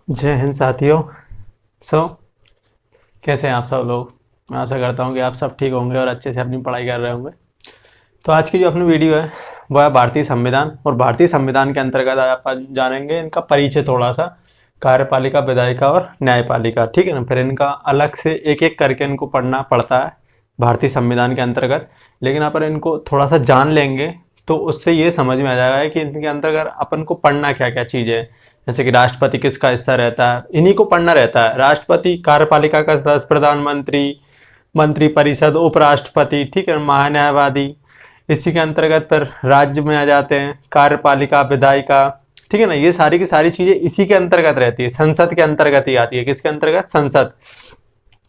जय हिंद साथियों। सो कैसे हैं आप सब लोग। मैं आशा करता हूँ कि आप सब ठीक होंगे और अच्छे से अपनी पढ़ाई कर रहे होंगे। तो आज की जो अपनी वीडियो है वो है भारतीय संविधान, और भारतीय संविधान के अंतर्गत आज आप जानेंगे इनका परिचय थोड़ा सा, कार्यपालिका, विधायिका और न्यायपालिका। ठीक है ना। फिर इनका अलग से एक एक करके इनको पढ़ना पड़ता है भारतीय संविधान के अंतर्गत, लेकिन अपन इनको थोड़ा सा जान लेंगे तो उससे ये समझ में आ जाएगा कि इनके अंतर्गत अपन को पढ़ना क्या क्या चीज़ें है। जैसे कि राष्ट्रपति किसका हिस्सा रहता है, इन्हीं को पढ़ना रहता है। राष्ट्रपति, कार्यपालिका का सदस्य, प्रधानमंत्री, मंत्री परिषद, उपराष्ट्रपति, ठीक है, महान्यायवादी। इसी के अंतर्गत पर राज्य में आ जाते हैं कार्यपालिका, विधायिका, ठीक है ना। ये सारी की सारी चीजें इसी के अंतर्गत रहती है, संसद के अंतर्गत ही आती है। किसके अंतर्गत? संसद।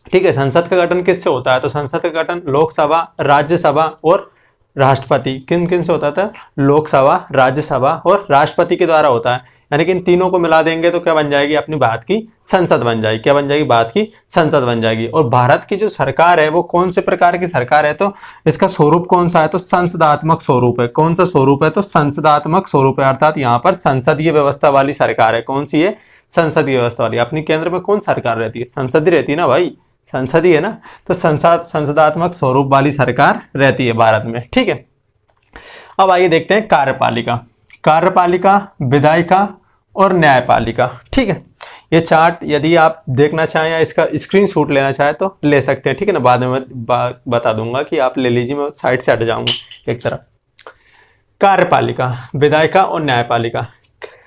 ठीक है। संसद का गठन किससे होता है? तो संसद का गठन लोकसभा, राज्यसभा और राष्ट्रपति, किन किन से होता था? लोकसभा, राज्यसभा और राष्ट्रपति के द्वारा होता है। यानी कि इन तीनों को मिला देंगे तो क्या बन जाएगी? अपनी भारत की संसद बन जाएगी। क्या बन जाएगी? भारत की संसद बन जाएगी। और भारत की जो सरकार है वो कौन से प्रकार की सरकार है? तो इसका स्वरूप कौन सा है? तो संसदात्मक स्वरूप है। कौन सा स्वरूप है? तो संसदात्मक स्वरूप है। अर्थात यहाँ पर संसदीय व्यवस्था वाली सरकार है। कौन सी है? संसदीय व्यवस्था वाली। अपनी केंद्र में कौन सरकार रहती है? संसद ही रहती है ना भाई, संसद ही है ना। तो संसदात्मक स्वरूप वाली सरकार रहती है भारत में। ठीक है। अब आइए देखते हैं कार्यपालिका। कार्यपालिका, विधायिका और न्यायपालिका। ठीक है। ये चार्ट यदि आप देखना चाहें या इसका स्क्रीनशॉट लेना चाहें तो ले सकते हैं। ठीक है ना। बाद में मैं बता दूंगा कि आप ले लीजिए, मैं साइड से हट जाऊंगा एक तरफ। कार्यपालिका, विधायिका और न्यायपालिका।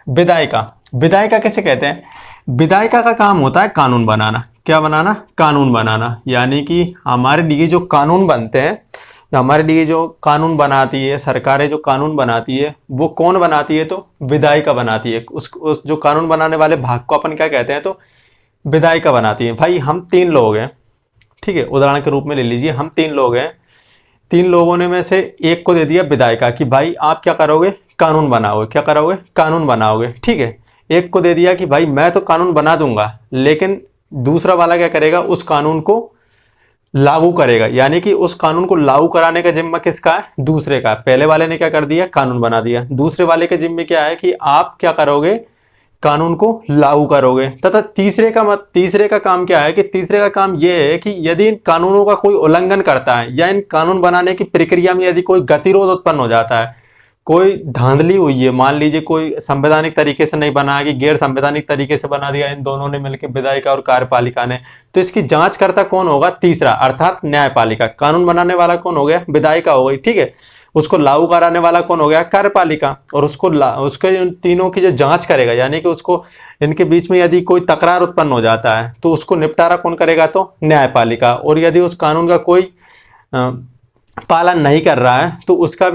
विधायिका, विधायिका किसे कहते हैं? विधायिका का काम होता है कानून बनाना। क्या बनाना? कानून बनाना। यानी कि हमारे लिए जो कानून बनते हैं, हमारे लिए जो कानून बनाती है सरकारें, जो कानून बनाती है वो कौन बनाती है? तो विधायिका बनाती है। उस जो कानून बनाने वाले भाग को अपन क्या कहते हैं? तो विधायिका बनाती है। भाई हम तीन लोग हैं, ठीक है, उदाहरण के रूप में ले लीजिए, हम तीन लोग हैं। तीन लोगों ने में से एक को दे दिया विधायिका कि भाई आप क्या करोगे? कानून बनाओगे। क्या करोगे? कानून बनाओगे। ठीक है। एक को दे दिया कि भाई मैं तो कानून बना दूंगा, लेकिन दूसरा वाला क्या करेगा? उस कानून को लागू करेगा। यानी कि उस कानून को लागू कराने का जिम्मा किसका है? दूसरे का। पहले वाले ने क्या कर दिया? कानून बना दिया। दूसरे वाले के जिम्मे क्या है कि आप क्या करोगे? कानून को लागू करोगे। तथा तीसरे का काम क्या है कि तीसरे का काम यह है कि यदि इन कानूनों का कोई उल्लंघन करता है या इन कानून बनाने की प्रक्रिया में यदि कोई गतिरोध उत्पन्न हो जाता है, कोई धांधली हुई है, मान लीजिए कोई संवैधानिक तरीके से नहीं बना कि गैर संवैधानिक तरीके से बना दिया इन दोनों ने मिलकर, विधायिका और कार्यपालिका ने, तो इसकी जांच करता कौन होगा? तीसरा, अर्थात न्यायपालिका। कानून बनाने वाला कौन हो गया? विधायिका हो गई। ठीक है। उसको लागू कराने वाला कौन हो गया? कार्यपालिका। और उसके तीनों की जो जांच करेगा, यानी कि उसको इनके बीच में यदि कोई तकरार उत्पन्न हो जाता है तो उसको निपटारा कौन करेगा? तो न्यायपालिका। और यदि उस कानून का कोई पालन नहीं कर रहा है तो उसका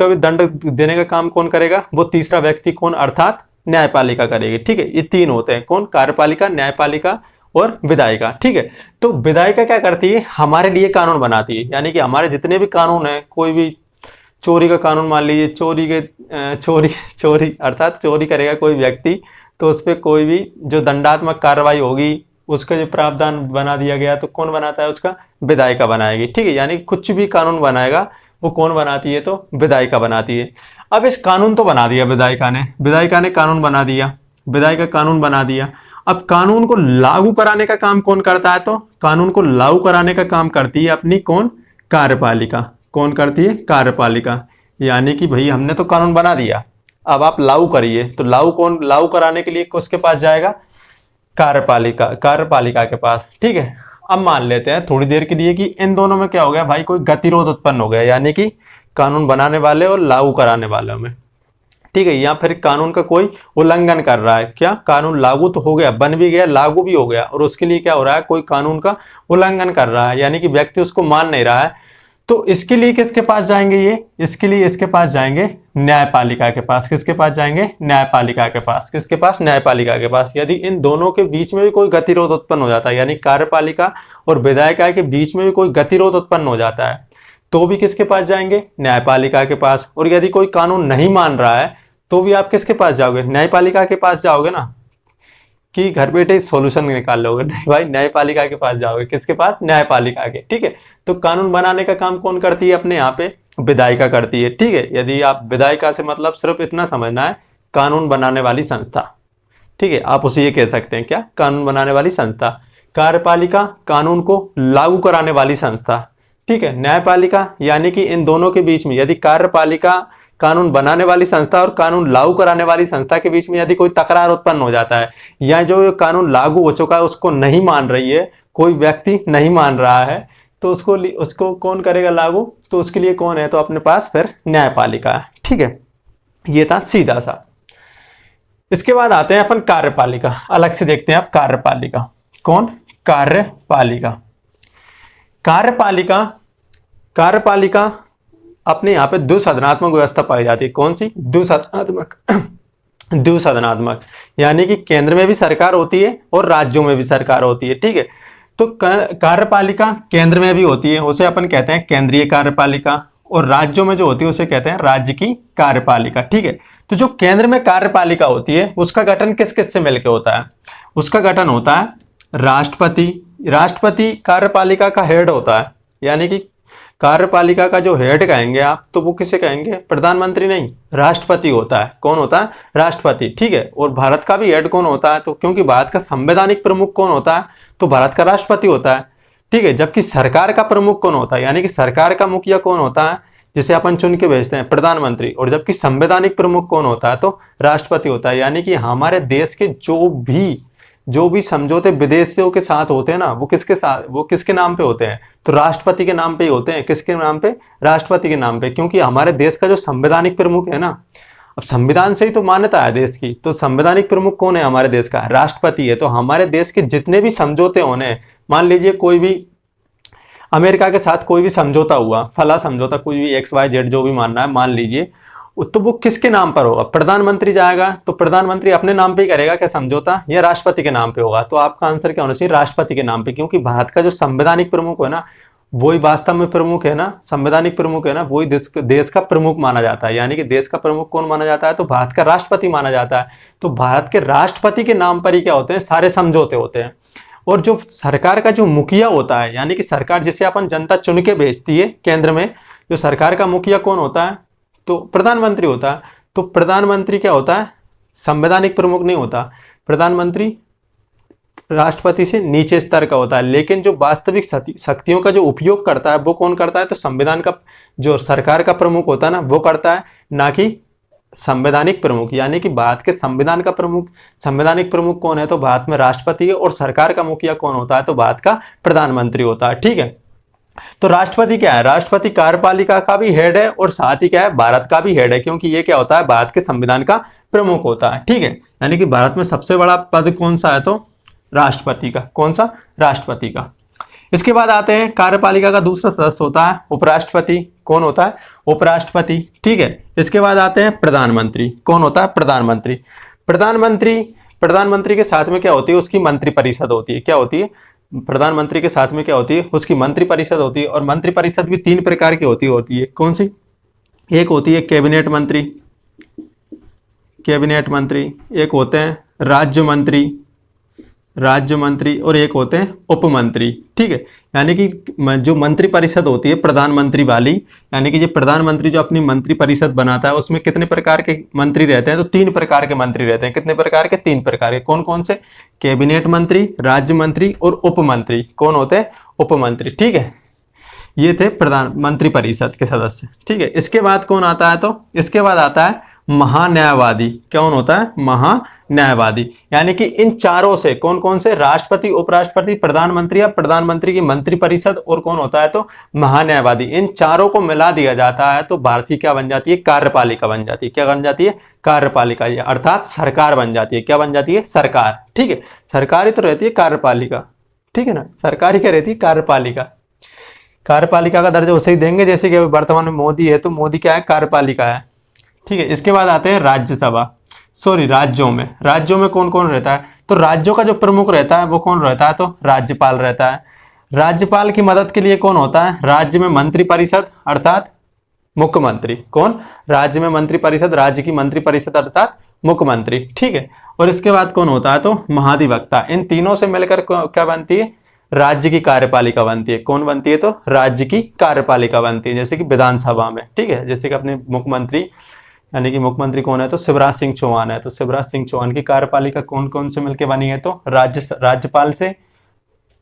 भी दंड देने का काम कौन करेगा? वो तीसरा व्यक्ति कौन? अर्थात न्यायपालिका करेगी। ठीक है। ये तीन होते हैं, कौन? कार्यपालिका, न्यायपालिका और विधायिका। ठीक है। तो विधायिका क्या करती है? हमारे लिए कानून बनाती है। यानी कि हमारे जितने भी कानून है, कोई भी चोरी का कानून मान लीजिए, चोरी अर्थात चोरी करेगा कोई व्यक्ति तो उस पर कोई भी जो दंडात्मक कार्रवाई होगी उसका जो प्रावधान बना दिया गया तो कौन बनाता है? उसका विधायिका बनाएगी। ठीक है। यानी कुछ भी कानून बनाएगा वो कौन बनाती है? तो विधायिका बनाती है। अब इस कानून तो बना दिया विधायिका ने कानून बना दिया, विधायिका कानून बना दिया। अब कानून को लागू कराने का काम कौन करता है? तो कानून को लागू कराने का काम करती है अपनी कौन? कार्यपालिका। कौन करती है? कार्यपालिका। यानी कि भाई हमने तो कानून बना दिया, अब आप लागू करिए। तो लागू कराने के लिए किसके पास जाएगा? कार्यपालिका के पास। ठीक है। अब मान लेते हैं थोड़ी देर के लिए कि इन दोनों में क्या हो गया भाई? कोई गतिरोध उत्पन्न हो गया, यानी कि कानून बनाने वाले और लागू कराने वालों में। ठीक है। या फिर कानून का कोई उल्लंघन कर रहा है। क्या? कानून लागू तो हो गया, बन भी गया, लागू भी हो गया, और उसके लिए क्या हो रहा है? कोई कानून का उल्लंघन कर रहा है, यानी कि व्यक्ति उसको मान नहीं रहा है। तो इसके लिए किसके पास जाएंगे? इसके लिए इसके पास जाएंगे न्यायपालिका के पास। किसके पास जाएंगे? न्यायपालिका के पास। किसके पास? न्यायपालिका के पास। यदि इन दोनों के बीच में भी कोई गतिरोध उत्पन्न हो जाता है, यानी कार्यपालिका और विधायिका के बीच में भी कोई गतिरोध उत्पन्न हो जाता है, तो भी किसके पास जाएंगे? न्यायपालिका के पास। और यदि कोई कानून नहीं मान रहा है तो भी आप किसके पास जाओगे? न्यायपालिका के पास जाओगे ना, कि घर बैठे सॉल्यूशन निकाल लोगे? नहीं भाई, न्यायपालिका के पास जाओगे। किसके पास? न्यायपालिका के। ठीक है। तो कानून बनाने का काम कौन करती है? अपने यहाँ पे विधायिका करती है। ठीक है। यदि आप विधायिका से मतलब सिर्फ इतना समझना है, कानून बनाने वाली संस्था। ठीक है, आप उसे ये कह सकते हैं क्या, कानून बनाने वाली संस्था। कार्यपालिका कानून को लागू कराने वाली संस्था, ठीक है। न्यायपालिका यानी कि इन दोनों के बीच में यदि कार्यपालिका कानून बनाने वाली संस्था और कानून लागू कराने वाली संस्था के बीच में यदि कोई तकरार उत्पन्न हो जाता है, या जो कानून लागू हो चुका है उसको नहीं मान रही है, कोई व्यक्ति नहीं मान रहा है, तो उसको कौन करेगा लागू, तो उसके लिए कौन है, तो अपने पास फिर न्यायपालिका है, ठीक है। ये था सीधा सा। इसके बाद आते हैं अपन कार्यपालिका, अलग से देखते हैं आप कार्यपालिका। कौन, कार्यपालिका। कार्यपालिका कार्यपालिका अपने यहाँ पे द्विसदनात्मक व्यवस्था पाई जाती है। कौन सी, द्विसदनात्मक द्विसदनात्मक यानी कि केंद्र में भी सरकार होती है और राज्यों में भी सरकार होती है, ठीक है। तो कार्यपालिका केंद्र में भी होती है, उसे अपन कहते हैं केंद्रीय कार्यपालिका, और राज्यों में जो होती है उसे कहते हैं राज्य की कार्यपालिका, ठीक है। तो जो केंद्र में कार्यपालिका होती है उसका गठन किस किस से मिलकर होता है, उसका गठन होता है राष्ट्रपति। राष्ट्रपति कार्यपालिका का हेड होता है, यानी कि कार्यपालिका का जो हेड कहेंगे आप, तो वो किसे कहेंगे, प्रधानमंत्री नहीं, राष्ट्रपति होता है। कौन होता है, राष्ट्रपति, ठीक है। और भारत का भी हेड कौन होता है, तो क्योंकि भारत का संवैधानिक प्रमुख कौन होता है, तो भारत का राष्ट्रपति होता है, ठीक है। जबकि सरकार का प्रमुख कौन होता है, यानी कि सरकार का मुखिया कौन होता है, जिसे अपन चुन के भेजते हैं, प्रधानमंत्री। और जबकि संवैधानिक प्रमुख कौन होता है, तो राष्ट्रपति होता है। यानी कि हमारे देश के जो भी समझौते विदेशियों के साथ होते हैं ना, वो किसके नाम पे होते हैं, तो राष्ट्रपति के नाम पे ही होते हैं। किसके नाम पे, राष्ट्रपति के नाम पे। क्योंकि हमारे देश का जो संवैधानिक प्रमुख है ना, अब संविधान से ही तो मान्यता है देश की, तो संवैधानिक प्रमुख कौन है हमारे देश का, राष्ट्रपति है। तो हमारे देश के जितने भी समझौते होने, मान लीजिए कोई भी अमेरिका के साथ कोई भी समझौता हुआ, फला समझौता, कोई भी XYZ जो भी मानना है, मान लीजिए, तो वो किसके नाम पर होगा, प्रधानमंत्री जाएगा, तो प्रधानमंत्री अपने नाम पे ही करेगा क्या समझौता, या राष्ट्रपति के नाम पे होगा। तो आपका आंसर क्या होना चाहिए, राष्ट्रपति के नाम पे। क्योंकि भारत का जो संवैधानिक प्रमुख है ना, वही वास्तव में प्रमुख है ना, संवैधानिक प्रमुख है ना, वही देश का प्रमुख माना जाता है। यानी कि देश का प्रमुख कौन माना जाता है, तो भारत का राष्ट्रपति माना जाता है। तो भारत के राष्ट्रपति के नाम पर ही क्या होते हैं, सारे समझौते होते हैं। और जो सरकार का जो मुखिया होता है, यानी कि सरकार जिसे अपन जनता चुन के भेजती है केंद्र में, जो सरकार का मुखिया कौन होता है, तो प्रधानमंत्री होता है। तो प्रधानमंत्री क्या होता है, संवैधानिक प्रमुख नहीं होता, प्रधानमंत्री राष्ट्रपति से नीचे स्तर का होता है। लेकिन जो वास्तविक शक्तियों का जो उपयोग करता है वो कौन करता है, तो संविधान का जो सरकार का प्रमुख होता है ना, वो करता है, ना कि संवैधानिक प्रमुख। यानी कि भारत के संविधान का प्रमुख, संवैधानिक प्रमुख कौन है, तो भारत में राष्ट्रपति है। और सरकार का मुखिया कौन होता है, तो भारत का प्रधानमंत्री होता है, ठीक है। तो राष्ट्रपति क्या है, राष्ट्रपति कार्यपालिका का भी हेड है और साथ ही क्या है, भारत का भी हेड है। क्योंकि ये क्या होता है, भारत के संविधान का प्रमुख होता है, ठीक है। यानी कि भारत में सबसे बड़ा पद कौन सा है, तो राष्ट्रपति का। कौन सा, राष्ट्रपति का। इसके बाद आते हैं कार्यपालिका का दूसरा सदस्य होता है उपराष्ट्रपति। कौन होता है, उपराष्ट्रपति, ठीक है। इसके बाद आते हैं प्रधानमंत्री। कौन होता है, प्रधानमंत्री। प्रधानमंत्री के साथ में क्या होती है, उसकी मंत्रिपरिषद होती है। क्या होती है, प्रधानमंत्री के साथ में क्या होती है, उसकी मंत्रिपरिषद होती है। और मंत्रिपरिषद भी 3 प्रकार की होती है। कौन सी, एक होती है कैबिनेट मंत्री, एक होते हैं राज्य मंत्री और एक होते हैं उपमंत्री, ठीक है। यानी कि जो मंत्रिपरिषद होती है प्रधानमंत्री वाली, यानी कि जो प्रधानमंत्री जो अपनी मंत्रिपरिषद बनाता है, उसमें कितने प्रकार के मंत्री रहते हैं, तो 3 प्रकार के मंत्री रहते हैं। कितने प्रकार के, 3 प्रकार के। कौन कौन से, कैबिनेट मंत्री, राज्य मंत्री और उपमंत्री। कौन होते हैं, उपमंत्री, ठीक है। ये थे मंत्रिपरिषद के सदस्य, ठीक है। इसके बाद कौन आता है, तो इसके बाद आता है महान्यायवादी। कौन होता है, महान्यायवादी। यानी कि इन चारों से कौन कौन से, राष्ट्रपति, उपराष्ट्रपति, प्रधानमंत्री या प्रधानमंत्री की मंत्रिपरिषद और कौन होता है, तो महान्यायवादी। इन चारों को मिला दिया जाता है तो भारतीय क्या बन जाती है, कार्यपालिका बन जाती है। क्या बन जाती है, कार्यपालिका, अर्थात सरकार बन जाती है। क्या बन जाती है, सरकार, ठीक है। सरकारी तो रहती है कार्यपालिका, ठीक है ना, सरकारी क्या रहती है, कार्यपालिका। कार्यपालिका का दर्जा उसे ही देंगे जैसे कि वर्तमान में मोदी है, तो मोदी क्या है, कार्यपालिका है, ठीक है। इसके बाद आते हैं राज्यों में कौन कौन रहता है, तो राज्यों का जो प्रमुख रहता है वो कौन रहता है, तो राज्यपाल रहता है। राज्यपाल की मदद के लिए कौन होता है, राज्य में मंत्रिपरिषद अर्थात मुख्यमंत्री। कौन, राज्य में मंत्रिपरिषद, राज्य की मंत्रिपरिषद अर्थात मुख्यमंत्री, ठीक है। और इसके बाद कौन होता है, तो महाधिवक्ता। इन तीनों से मिलकर क्या बनती है, राज्य की कार्यपालिका बनती है। कौन बनती है, तो राज्य की कार्यपालिका बनती है। जैसे कि विधानसभा में, ठीक है, जैसे कि अपने मुख्यमंत्री यानी कि मुख्यमंत्री कौन है, तो शिवराज सिंह चौहान है। तो शिवराज सिंह चौहान की कार्यपालिका कौन कौन से मिलकर बनी है, तो राज्यपाल से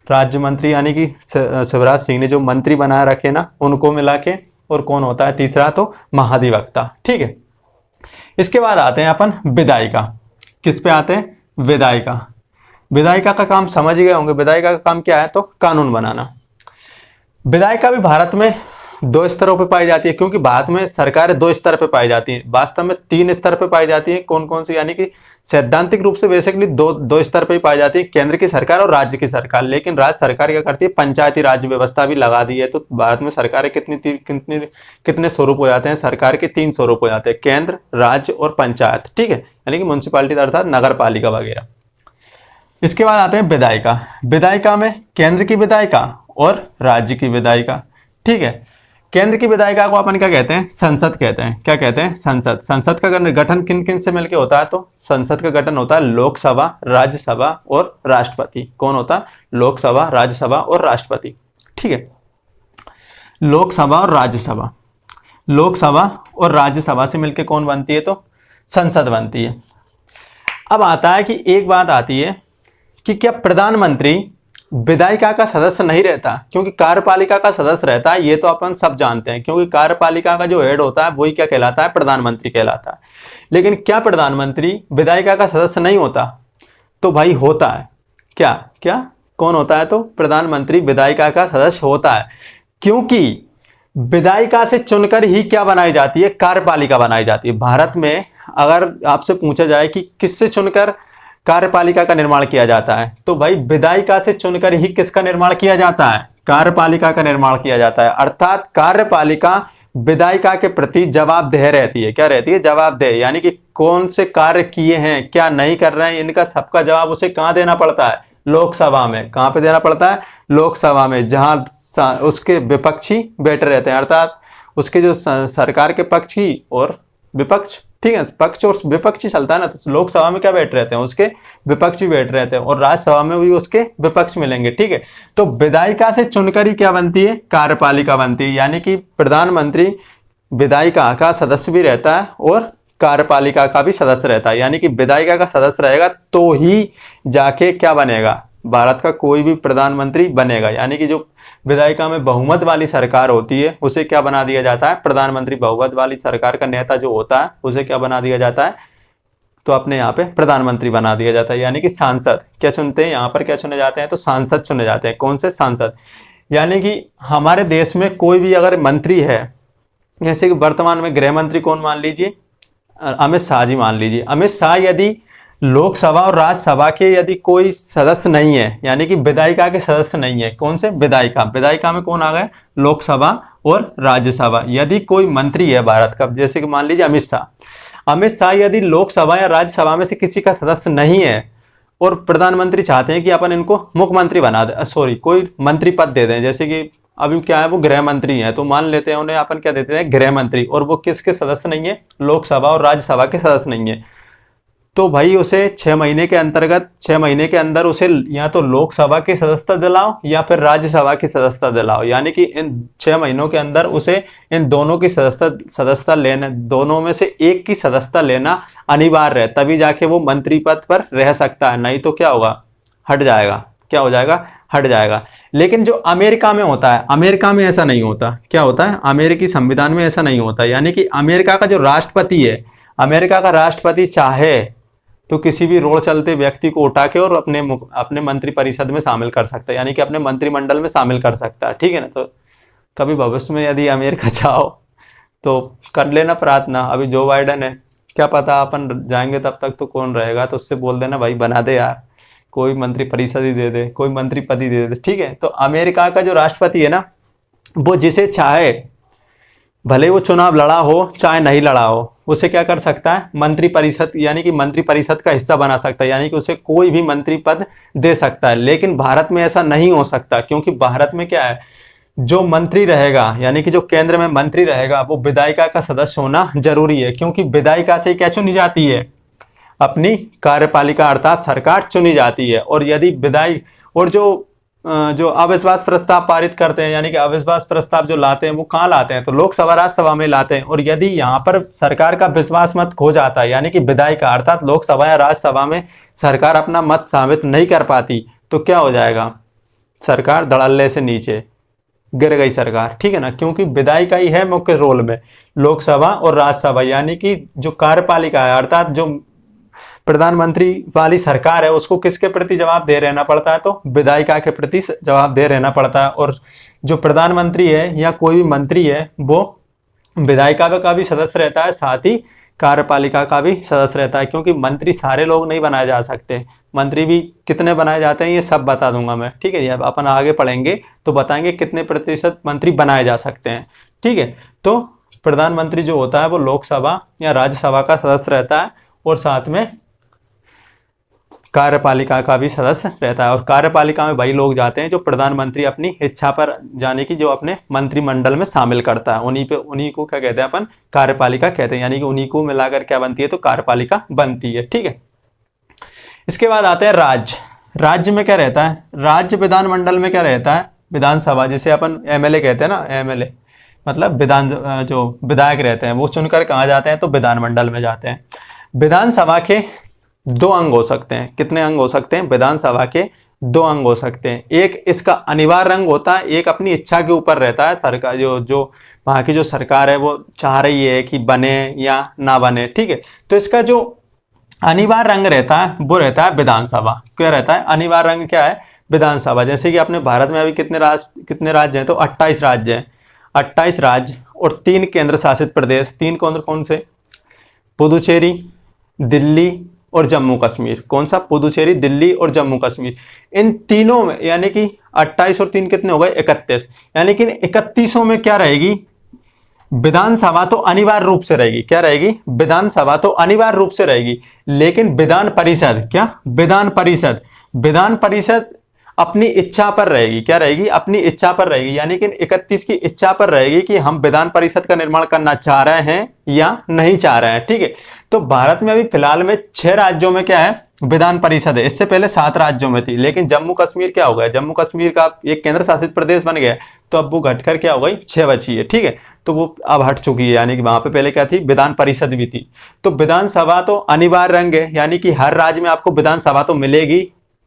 राज्य मंत्री यानी कि शिवराज सिंह ने जो मंत्री बना रखे ना उनको मिला के, और कौन होता है तीसरा, तो महाधिवक्ता। ठीक है, इसके बाद आते हैं अपन विधायिका। किस पे आते हैं, विधायिका। विधायिका का काम समझ गए होंगे। विधायिका का काम क्या है, तो कानून बनाना। विधायिका भी भारत में 2 स्तरों पे पाई जाती है, क्योंकि भारत में सरकारें 2 स्तर पे पाई जाती हैं। वास्तव में 3 स्तर पे पाई जाती है। कौन कौन सी, यानी कि सैद्धांतिक रूप से बेसिकली दो स्तर पे ही पाई जाती है, केंद्र की सरकार और राज्य की सरकार। लेकिन राज्य सरकार क्या करती है, पंचायती राज व्यवस्था भी लगा दी है। तो भारत में सरकारें कितने स्वरूप हो जाते हैं, सरकार के 3 स्वरूप हो जाते हैं, केंद्र, राज्य और पंचायत। ठीक है, यानी कि म्युनिसिपालिटी अर्थात नगर पालिका वगैरह। इसके बाद आते हैं विधायिका। विधायिका में केंद्र की विधायिका और राज्य की विधायिका। ठीक है, केंद्र की विधायिका को अपन क्या कहते हैं, संसद कहते हैं। क्या कहते हैं, संसद। संसद का गठन किन किन से मिलकर होता है, तो संसद का गठन होता है लोकसभा, राज्यसभा और राष्ट्रपति। कौन होता है, लोकसभा, राज्यसभा और राष्ट्रपति। ठीक है, लोकसभा और राज्यसभा। लोकसभा और राज्यसभा से मिलकर कौन बनती है, तो संसद बनती है। अब आता है कि एक बात आती है कि क्या प्रधानमंत्री विधायिका का सदस्य नहीं रहता, क्योंकि कार्यपालिका का सदस्य रहता है, ये तो अपन सब जानते हैं। क्योंकि कार्यपालिका का जो हेड होता है वही क्या कहलाता है, प्रधानमंत्री कहलाता है। लेकिन क्या प्रधानमंत्री विधायिका का सदस्य नहीं होता, तो भाई होता है। क्या क्या कौन होता है, तो प्रधानमंत्री विधायिका का सदस्य होता है, क्योंकि विधायिका से चुनकर ही क्या बनाई जाती है, कार्यपालिका बनाई जाती है। भारत में अगर आपसे पूछा जाए कि किससे चुनकर कार्यपालिका का निर्माण किया जाता है, तो भाई विधायिका से चुनकर ही किसका निर्माण किया जाता है, कार्यपालिका का निर्माण किया जाता है। अर्थात कार्यपालिका विधायिका के प्रति जवाबदेह रहती है। क्या रहती है, जवाबदेह। यानी कि कौन से कार्य किए हैं, क्या नहीं कर रहे हैं, इनका सबका जवाब उसे कहां देना पड़ता है, लोकसभा में। कहां पे देना पड़ता है, लोकसभा में, जहां उसके विपक्षी बैठे रहते हैं। अर्थात उसके जो सरकार के पक्षी और विपक्ष, ठीक है, पक्ष और विपक्षी चलता है ना, तो लोकसभा में क्या बैठ रहते हैं, उसके विपक्षी बैठ रहते हैं, और राज्यसभा में भी उसके विपक्ष मिलेंगे। ठीक है, तो विधायिका से चुनकर ही क्या बनती है, कार्यपालिका बनती है। यानी कि प्रधानमंत्री विधायिका का सदस्य भी रहता है और कार्यपालिका का भी सदस्य रहता है। यानी कि विधायिका का सदस्य रहेगा तो ही जाके क्या बनेगा, भारत का कोई भी प्रधानमंत्री बनेगा। यानी कि जो विधायिका में बहुमत वाली सरकार होती है उसे क्या बना दिया जाता है, प्रधानमंत्री। बहुमत वाली सरकार का नेता जो होता है उसे क्या बना दिया जाता है, तो अपने यहाँ पे प्रधानमंत्री बना दिया जाता है। यानी कि सांसद क्या चुनते हैं, यहाँ पर क्या चुने जाते हैं, तो सांसद चुने जाते हैं। कौन से, सांसद। यानी कि हमारे देश में कोई भी अगर मंत्री है, जैसे कि वर्तमान में गृह मंत्री कौन मान लीजिए, अमित शाह जी मान लीजिए। अमित शाह यदि लोकसभा और राज्यसभा के यदि कोई सदस्य नहीं है, यानी कि विधायिका के सदस्य नहीं है, कौन से, विधायिका। विधायिका में कौन आ गए, लोकसभा और राज्यसभा। यदि कोई मंत्री है भारत का, जैसे कि मान लीजिए अमित शाह। अमित शाह यदि लोकसभा या राज्यसभा में से किसी का सदस्य नहीं है और प्रधानमंत्री चाहते हैं कि अपन इनको मुख्यमंत्री बना दे, सॉरी कोई मंत्री पद दे दें, जैसे कि अभी क्या है वो गृह मंत्री है, तो मान लेते हैं उन्हें अपन क्या देते हैं, गृह मंत्री, और वो किसके सदस्य नहीं है, लोकसभा और राज्यसभा के सदस्य नहीं है। तो भाई उसे 6 महीने के अंतर्गत 6 महीने के अंदर उसे या तो लोकसभा की सदस्यता दिलाओ या फिर राज्यसभा की सदस्यता दिलाओ। यानी कि इन 6 महीनों के अंदर उसे इन दोनों की सदस्यता लेना, दोनों में से एक की सदस्यता लेना अनिवार्य है, तभी जाके वो मंत्री पद पर रह सकता है, नहीं तो क्या होगा, हट जाएगा। क्या हो जाएगा, हट जाएगा। लेकिन जो अमेरिका में होता है, अमेरिका में ऐसा नहीं होता। क्या होता है, अमेरिकी संविधान में ऐसा नहीं होता। यानी कि अमेरिका का जो राष्ट्रपति है, अमेरिका का राष्ट्रपति चाहे तो किसी भी रोड चलते व्यक्ति को उठा के और अपने मंत्री परिषद में शामिल कर सकता है, यानी कि अपने मंत्रिमंडल में शामिल कर सकता है। ठीक है ना, तो कभी भविष्य में यदि अमेरिका चाहो तो कर लेना प्रार्थना। अभी जो बाइडन है, क्या पता अपन जाएंगे तब तक तो कौन रहेगा, तो उससे बोल देना भाई बना दे यार, कोई मंत्री परिषद ही दे दे, कोई मंत्री पद ही दे दे। ठीक है, तो अमेरिका का जो राष्ट्रपति है ना, वो जिसे चाहे, भले वो चुनाव लड़ा हो चाहे नहीं लड़ा हो, उसे क्या कर सकता है, मंत्री परिषद, यानी कि मंत्री परिषद का हिस्सा बना सकता है, यानी कि उसे कोई भी मंत्री पद दे सकता है। लेकिन भारत में ऐसा नहीं हो सकता, क्योंकि भारत में क्या है, जो मंत्री रहेगा, यानी कि जो केंद्र में मंत्री रहेगा, वो विधायिका का सदस्य होना जरूरी है। क्योंकि विधायिका से क्या चुनी जाती है, अपनी कार्यपालिका अर्थात सरकार चुनी जाती है। और यदि विधायक और जो जो अविश्वास प्रस्ताव पारित करते हैं, यानी कि अविश्वास प्रस्ताव जो लाते हैं वो कहाँ लाते हैं, तो लोकसभा राज्यसभा में लाते हैं। और यदि यहाँ पर सरकार का विश्वास मत खो जाता है, यानी कि विधायिका अर्थात लोकसभा या राज्यसभा में सरकार अपना मत साबित नहीं कर पाती, तो क्या हो जाएगा, सरकार धड़ल्ले से नीचे गिर गई सरकार, ठीक है ना, क्योंकि विधायिका ही है मुख्य रोल में। लोकसभा और राज्यसभा यानी कि जो कार्यपालिका है अर्थात जो प्रधानमंत्री वाली सरकार है उसको किसके प्रति जवाब दे रहना पड़ता है, तो विधायिका के प्रति जवाब दे रहना पड़ता है। और जो प्रधानमंत्री है या कोई भी मंत्री है वो विधायिका का भी सदस्य रहता है, साथ ही कार्यपालिका का भी सदस्य रहता है, क्योंकि मंत्री सारे लोग नहीं बनाए जा सकते। मंत्री भी कितने बनाए जाते हैं ये सब बता दूंगा मैं, ठीक है। अब अपन आगे पढ़ेंगे तो बताएंगे कितने प्रतिशत मंत्री बनाए जा सकते हैं, ठीक है। तो प्रधानमंत्री जो होता है वो लोकसभा या राज्यसभा का सदस्य रहता है और साथ में कार्यपालिका का भी सदस्य रहता है। और कार्यपालिका में वही लोग जाते हैं जो प्रधानमंत्री अपनी इच्छा पर जाने की जो अपने मंत्रिमंडल में शामिल करता है, उन्हीं को क्या कहते हैं अपन, कार्यपालिका कहते हैं, यानी कि उन्हीं को मिलाकर क्या बनती है, तो कार्यपालिका बनती है, ठीक है। इसके बाद आते हैं राज्य। राज्य में क्या रहता है, राज्य विधानमंडल में क्या रहता है, विधानसभा, जिसे अपन एमएलए कहते हैं ना, एमएलए मतलब जो विधायक रहते हैं वो चुनकर कहाँ जाते हैं, तो विधानमंडल में जाते हैं। विधानसभा के दो अंग हो सकते हैं, कितने अंग हो सकते हैं, विधानसभा के दो अंग हो सकते हैं। एक इसका अनिवार्य अंग होता है, एक अपनी इच्छा के ऊपर रहता है। सरकार जो वहां की जो सरकार है वो चाह रही है कि बने या ना बने, ठीक है। तो इसका जो अनिवार्य अंग रहता है वो रहता है विधानसभा। क्या रहता है, अनिवार्य अंग क्या है, विधानसभा। जैसे कि अपने भारत में अभी कितने राज्य हैं, तो 28 राज्य हैं, 28 राज्य और 3 केंद्र शासित प्रदेश। 3 कौन से, पुदुचेरी, दिल्ली और जम्मू कश्मीर। कौन सा, पुदुचेरी, दिल्ली और जम्मू कश्मीर। इन तीनों में यानी कि 28 और 3 कितने हो गए, 31, यानी कि 31 में क्या रहेगी, विधानसभा तो अनिवार्य रूप से रहेगी। क्या रहेगी, विधानसभा तो अनिवार्य रूप से रहेगी, लेकिन विधान परिषद, क्या, विधान परिषद अपनी इच्छा पर रहेगी। क्या रहेगी, अपनी इच्छा पर रहेगी, यानी कि 31 की इच्छा पर रहेगी कि हम विधान परिषद का निर्माण करना चाह रहे हैं या नहीं चाह रहे हैं, ठीक है। तो भारत में अभी फिलहाल में 6 राज्यों में क्या है, विधान परिषद है। इससे पहले 7 राज्यों में थी, लेकिन जम्मू कश्मीर क्या हो गया, जम्मू कश्मीर का एक केंद्र शासित प्रदेश बन गया, तो अब वो घटकर क्या हो गई, 6 बची है, ठीक है। तो वो अब हट चुकी है, यानी कि वहां पे पहले क्या थी, विधान परिषद भी थी। तो विधानसभा तो अनिवार्य अंग है, यानी कि हर राज्य में आपको विधानसभा तो मिलेगी,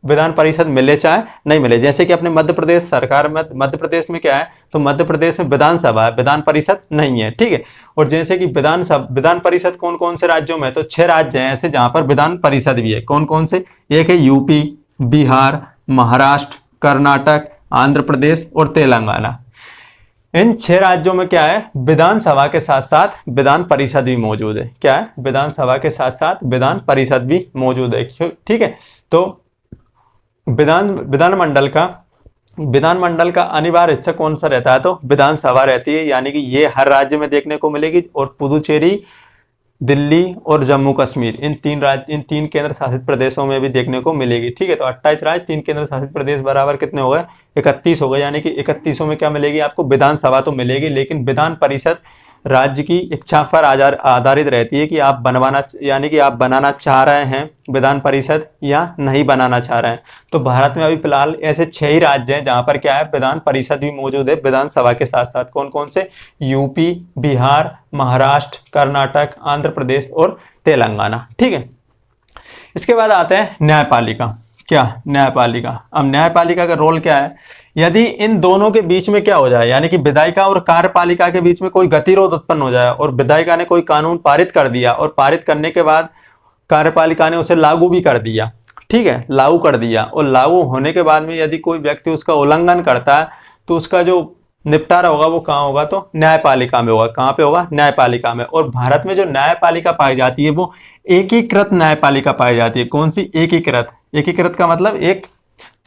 विधान परिषद मिले चाहे नहीं मिले। जैसे कि अपने मध्य प्रदेश सरकार में, मध्य प्रदेश में क्या है, तो मध्य प्रदेश में विधानसभा है, विधान परिषद नहीं है, ठीक है। और जैसे कि विधान परिषद कौन कौन से राज्यों में, तो 6 राज्य हैं ऐसे जहां पर विधान परिषद भी है। कौन कौन से, एक है यूपी, बिहार, महाराष्ट्र, कर्नाटक, आंध्र प्रदेश और तेलंगाना। इन 6 राज्यों में क्या है, विधानसभा के साथ साथ विधान परिषद भी मौजूद है। क्या है, विधानसभा के साथ साथ विधान परिषद भी मौजूद है, ठीक है। तो विधानमंडल का अनिवार्य हिस्सा कौन सा रहता है, तो विधानसभा रहती है, यानी कि ये हर राज्य में देखने को मिलेगी। और पुदुचेरी, दिल्ली और जम्मू कश्मीर, इन 3 केंद्र शासित प्रदेशों में भी देखने को मिलेगी, ठीक है। तो 28 राज्य, 3 केंद्र शासित प्रदेश बराबर कितने हो गए, 31 हो गए, यानी कि 31 में क्या मिलेगी आपको, विधानसभा तो मिलेगी, लेकिन विधान परिषद राज्य की इच्छा पर आधारित रहती है कि आप बनाना चाह रहे हैं विधान परिषद या नहीं बनाना चाह रहे हैं। तो भारत में अभी फिलहाल ऐसे 6 ही राज्य हैं जहां पर क्या है, विधान परिषद भी मौजूद है विधानसभा के साथ साथ। कौन कौन से, यूपी, बिहार, महाराष्ट्र, कर्नाटक, आंध्र प्रदेश और तेलंगाना, ठीक है। इसके बाद आते हैं न्यायपालिका। क्या, न्यायपालिका। अब न्यायपालिका का रोल क्या है, यदि इन दोनों के बीच में क्या हो जाए, यानी कि विधायिका और कार्यपालिका के बीच में कोई गतिरोध उत्पन्न हो जाए और विधायिका ने कोई कानून पारित कर दिया और पारित करने के बाद कार्यपालिका ने उसे लागू भी कर दिया, ठीक है, लागू कर दिया, और लागू होने के बाद में यदि कोई व्यक्ति उसका उल्लंघन करता है तो उसका जो निपटारा होगा वो कहाँ होगा, तो न्यायपालिका में होगा। कहाँ पे होगा, न्यायपालिका में। और भारत में जो न्यायपालिका पाई जाती है वो एकीकृत न्यायपालिका पाई जाती है। कौन सी, एकीकृत का मतलब एक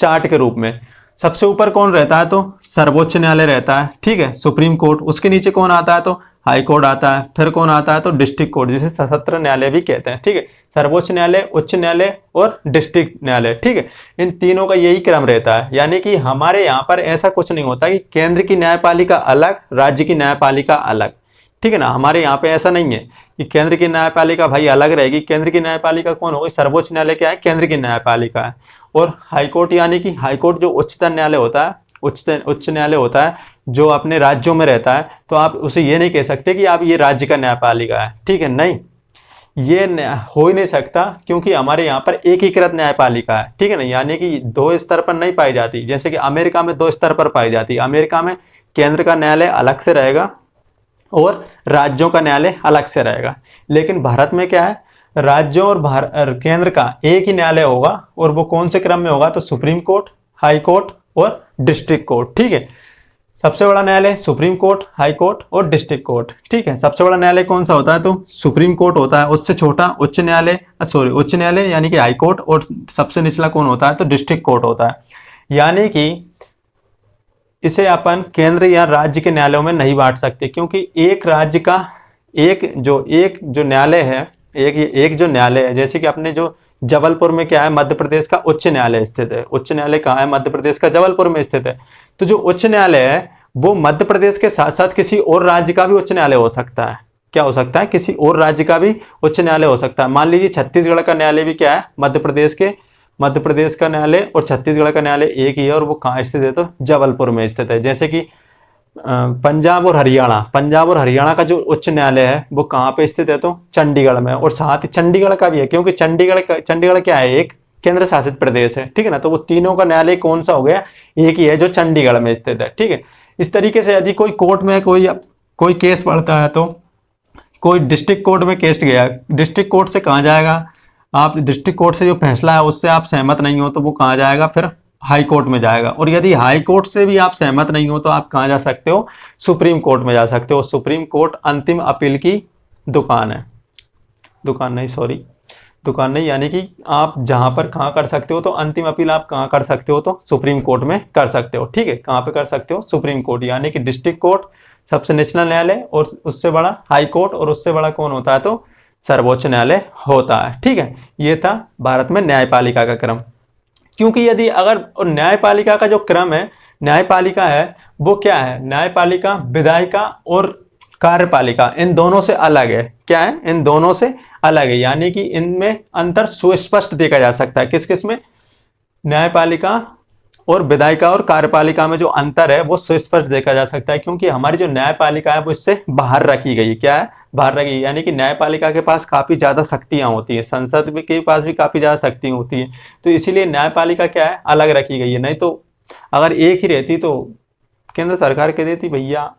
चार्ट के रूप में। सबसे ऊपर कौन रहता है, तो सर्वोच्च न्यायालय रहता है, ठीक है, सुप्रीम कोर्ट। उसके नीचे कौन आता है, तो हाई कोर्ट आता है। फिर कौन आता है, तो डिस्ट्रिक्ट कोर्ट, जिसे सशस्त्र न्यायालय भी कहते हैं, ठीक है। सर्वोच्च न्यायालय, उच्च न्यायालय और डिस्ट्रिक्ट न्यायालय, ठीक है। इन तीनों का यही क्रम रहता है, यानी कि हमारे यहाँ पर ऐसा कुछ नहीं होता कि केंद्र की न्यायपालिका अलग, राज्य की न्यायपालिका अलग, ठीक है ना। हमारे यहाँ पे ऐसा नहीं है कि केंद्र की न्यायपालिका भाई अलग रहेगी। केंद्र की न्यायपालिका कौन होगी, सर्वोच्च न्यायालय क्या है, केंद्र की न्यायपालिका है। और हाई कोर्ट यानी कि हाई कोर्ट जो उच्चतम न्यायालय होता है, उच्च न्यायालय होता है जो अपने राज्यों में रहता है, तो आप उसे ये नहीं कह सकते कि आप ये राज्य का न्यायपालिका है, ठीक है, नहीं, ये हो ही नहीं सकता, क्योंकि हमारे यहाँ पर एकीकृत न्यायपालिका है, ठीक है ना, यानी कि दो स्तर पर नहीं पाई जाती, जैसे कि अमेरिका में दो स्तर पर पाई जाती है। अमेरिका में केंद्र का न्यायालय अलग से रहेगा और राज्यों का न्यायालय अलग से रहेगा, लेकिन भारत में क्या है, राज्यों और केंद्र का एक ही न्यायालय होगा, और वो कौन से क्रम में होगा, तो सुप्रीम कोर्ट, हाई कोर्ट और डिस्ट्रिक्ट कोर्ट, ठीक है। सबसे बड़ा न्यायालय सुप्रीम कोर्ट, हाई कोर्ट और डिस्ट्रिक्ट कोर्ट, ठीक है। सबसे बड़ा न्यायालय कौन सा होता है, तो सुप्रीम कोर्ट होता है, उससे छोटा उच्च न्यायालय, उच्च न्यायालय यानी कि हाई कोर्ट, और सबसे निचला कौन होता है, तो डिस्ट्रिक्ट कोर्ट होता है। यानी कि इसे अपन केंद्र या राज्य के न्यायालयों में नहीं बांट सकते, क्योंकि एक राज्य का एक जो न्यायालय है, एक जो न्यायालय है, जैसे कि अपने जो जबलपुर में क्या है, मध्य प्रदेश का उच्च न्यायालय स्थित है। उच्च न्यायालय कहाँ है, मध्य प्रदेश का जबलपुर में स्थित है। तो जो उच्च न्यायालय है वो मध्य प्रदेश के साथ साथ किसी और राज्य का भी उच्च न्यायालय हो सकता है। क्या हो सकता है, किसी और राज्य का भी उच्च न्यायालय हो सकता है। मान लीजिए छत्तीसगढ़ का न्यायालय भी क्या है, मध्य प्रदेश का न्यायालय और छत्तीसगढ़ का न्यायालय एक ही है, और वो कहाँ स्थित है, तो जबलपुर में स्थित है। जैसे कि पंजाब और हरियाणा का जो उच्च न्यायालय है वो कहाँ पे स्थित है, तो चंडीगढ़ में, और साथ ही चंडीगढ़ का भी है, क्योंकि चंडीगढ़ क्या है, एक केंद्र शासित प्रदेश है, ठीक है ना। तो वो तीनों का न्यायालय कौन सा हो गया, एक ही है जो चंडीगढ़ में स्थित है, ठीक है। इस तरीके से यदि कोई कोर्ट में कोई केस बढ़ता है, तो कोई डिस्ट्रिक्ट कोर्ट में केस गया, डिस्ट्रिक्ट कोर्ट से कहाँ जाएगा, आप डिस्ट्रिक्ट कोर्ट से जो फैसला है उससे आप सहमत नहीं हो, तो वो कहाँ जाएगा, फिर हाई कोर्ट में जाएगा। और यदि हाई कोर्ट से भी आप सहमत नहीं हो, तो आप कहाँ जा सकते हो, सुप्रीम कोर्ट में जा सकते हो। सुप्रीम कोर्ट अंतिम अपील की दुकान है, दुकान नहीं, यानी कि आप जहां पर कहाँ कर सकते हो, तो अंतिम अपील आप कहाँ कर सकते हो, तो सुप्रीम कोर्ट में कर सकते हो, ठीक है। कहाँ पे कर सकते हो, सुप्रीम कोर्ट, यानी कि डिस्ट्रिक्ट कोर्ट सबसे निचला न्यायालय, और उससे बड़ा हाई कोर्ट, और उससे बड़ा कौन होता है, तो सर्वोच्च न्यायालय होता है, ठीक है। ये था भारत में न्यायपालिका का क्रम। क्योंकि यदि अगर न्यायपालिका का जो क्रम है, न्यायपालिका है वो क्या है, न्यायपालिका विधायिका और कार्यपालिका इन दोनों से अलग है। क्या है, इन दोनों से अलग है, यानी कि इनमें अंतर सुस्पष्ट देखा जा सकता है। किस किस में, न्यायपालिका और विधायिका और कार्यपालिका में जो अंतर है वो सुस्पष्ट देखा जा सकता है, क्योंकि हमारी जो न्यायपालिका है वो इससे बाहर रखी गई। क्या है, बाहर रखी, यानी कि न्यायपालिका के पास काफी ज्यादा शक्तियां होती है, संसद के पास भी काफी ज्यादा शक्तियां होती है, तो इसीलिए न्यायपालिका क्या है, अलग रखी गई है। नहीं तो अगर एक ही रहती तो केंद्र सरकार कह देती भैया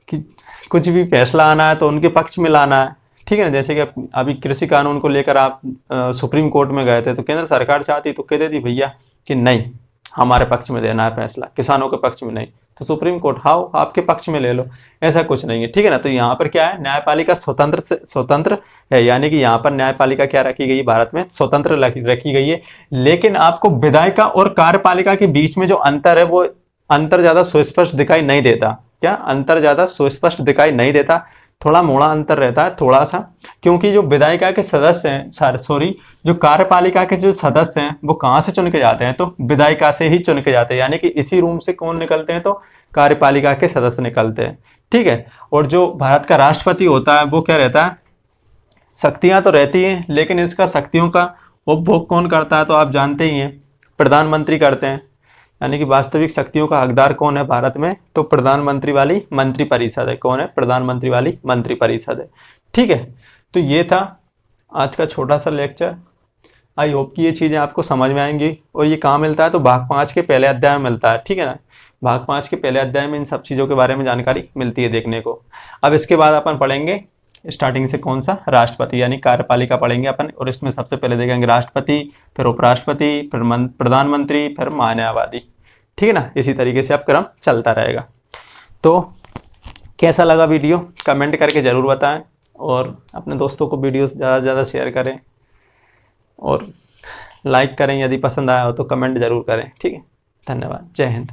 कि कुछ भी फैसला आना है तो उनके पक्ष में लाना है, ठीक है ना। जैसे कि अभी कृषि कानून को लेकर आप सुप्रीम कोर्ट में गए थे, तो केंद्र सरकार चाहती तो कह देती भैया कि नहीं, हमारे पक्ष में देना है फैसला, किसानों के पक्ष में नहीं, तो सुप्रीम कोर्ट हाउ आपके पक्ष में ले लो, ऐसा कुछ नहीं है, ठीक है ना। तो यहाँ पर क्या है, न्यायपालिका स्वतंत्र है, यानी कि यहाँ पर न्यायपालिका क्या रखी गई, भारत में स्वतंत्र रखी गई है। लेकिन आपको विधायिका और कार्यपालिका के बीच में जो अंतर है वो अंतर ज्यादा सुस्पष्ट दिखाई नहीं देता। क्या, अंतर ज्यादा सुस्पष्ट दिखाई नहीं देता, थोड़ा मोड़ा अंतर रहता है थोड़ा सा, क्योंकि जो विधायिका के सदस्य हैं, जो कार्यपालिका के जो सदस्य हैं वो कहाँ से चुन के जाते हैं, तो विधायिका से ही चुन के जाते हैं, यानी कि इसी रूम से कौन निकलते हैं, तो कार्यपालिका के सदस्य निकलते हैं, ठीक है। और जो भारत का राष्ट्रपति होता है वो क्या रहता है, शक्तियां तो रहती हैं, लेकिन इसका शक्तियों का उपभोग कौन करता है, तो आप जानते ही हैं, प्रधानमंत्री करते हैं। यानी कि वास्तविक शक्तियों का हकदार कौन है भारत में, तो प्रधानमंत्री वाली मंत्रिपरिषद है। कौन है, प्रधानमंत्री वाली मंत्रिपरिषद है, ठीक है। तो ये था आज का छोटा सा लेक्चर। आई होप कि ये चीज़ें आपको समझ में आएंगी। और ये कहाँ मिलता है, तो भाग 5 के पहले अध्याय में मिलता है, ठीक है ना। भाग 5 के पहले अध्याय में इन सब चीज़ों के बारे में जानकारी मिलती है देखने को। अब इसके बाद अपन पढ़ेंगे स्टार्टिंग से कौन सा, राष्ट्रपति यानी कार्यपालिका पढ़ेंगे अपन, और इसमें सबसे पहले देखेंगे राष्ट्रपति, फिर उपराष्ट्रपति, फिर प्रधानमंत्री, फिर महान्यायवादी, ठीक है ना। इसी तरीके से अब क्रम चलता रहेगा। तो कैसा लगा वीडियो कमेंट करके ज़रूर बताएं, और अपने दोस्तों को वीडियो ज़्यादा से ज़्यादा शेयर करें, और लाइक करें, यदि पसंद आया हो तो कमेंट ज़रूर करें, ठीक है। धन्यवाद, जय हिंद।